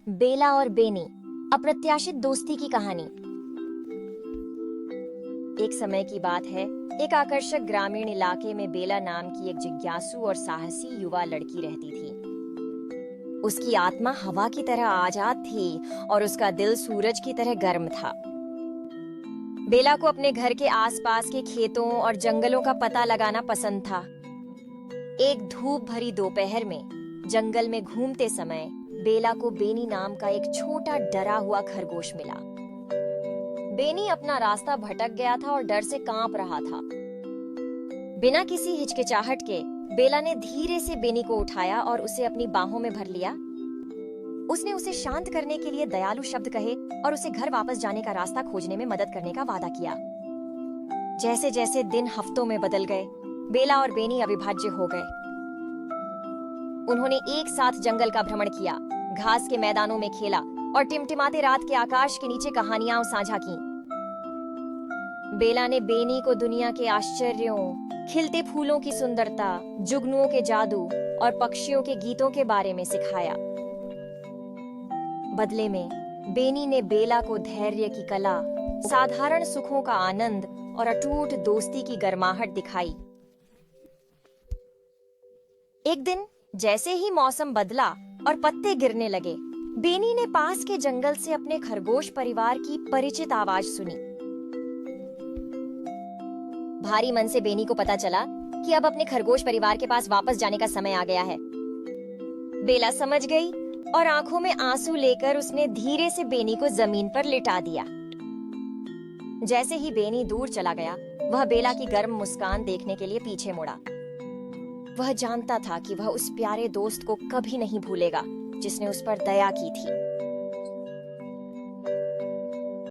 बेला और बेनी, अप्रत्याशित दोस्ती की कहानी। एक समय की बात है, एक आकर्षक ग्रामीण इलाके में बेला नाम की एक जिज्ञासु और साहसी युवा लड़की रहती थी। उसकी आत्मा हवा की तरह आजाद थी और उसका दिल सूरज की तरह गर्म था। बेला को अपने घर के आसपास के खेतों और जंगलों का पता लगाना पसंद था। एक धूप भरी दोपहर में जंगल में घूमते समय बेला को बेनी नाम का एक छोटा डरा हुआ खरगोश मिला। बेनी अपना रास्ता भटक गया था और डर से कांप रहा था। बिना किसी हिचकिचाहट के बेला ने धीरे से बेनी को उठाया और उसे अपनी बाहों में भर लिया। उसने उसे शांत करने के लिए दयालु शब्द कहे और उसे घर वापस जाने का रास्ता खोजने में मदद करने का वादा किया। जैसे जैसे दिन हफ्तों में बदल गए, बेला और बेनी अविभाज्य हो गए। उन्होंने एक साथ जंगल का भ्रमण किया, घास के मैदानों में खेला और टिमटिमाते रात के आकाश के नीचे कहानियां साझा की। बेला ने बेनी को दुनिया के आश्चर्यों, खिलते फूलों की सुंदरता, जुगनुओं के जादू और पक्षियों के गीतों के बारे में सिखाया। बदले में बेनी ने बेला को धैर्य की कला, साधारण सुखों का आनंद और अटूट दोस्ती की गर्माहट दिखाई। एक दिन जैसे ही मौसम बदला और पत्ते गिरने लगे, बेनी ने पास के जंगल से अपने खरगोश परिवार की परिचित आवाज सुनी। भारी मन से बेनी को पता चला कि अब अपने खरगोश परिवार के पास वापस जाने का समय आ गया है। बेला समझ गई और आंखों में आंसू लेकर उसने धीरे से बेनी को जमीन पर लिटा दिया। जैसे ही बेनी दूर चला गया, वह बेला की गर्म मुस्कान देखने के लिए पीछे मुड़ा। वह जानता था कि वह उस प्यारे दोस्त को कभी नहीं भूलेगा जिसने उस पर दया की थी।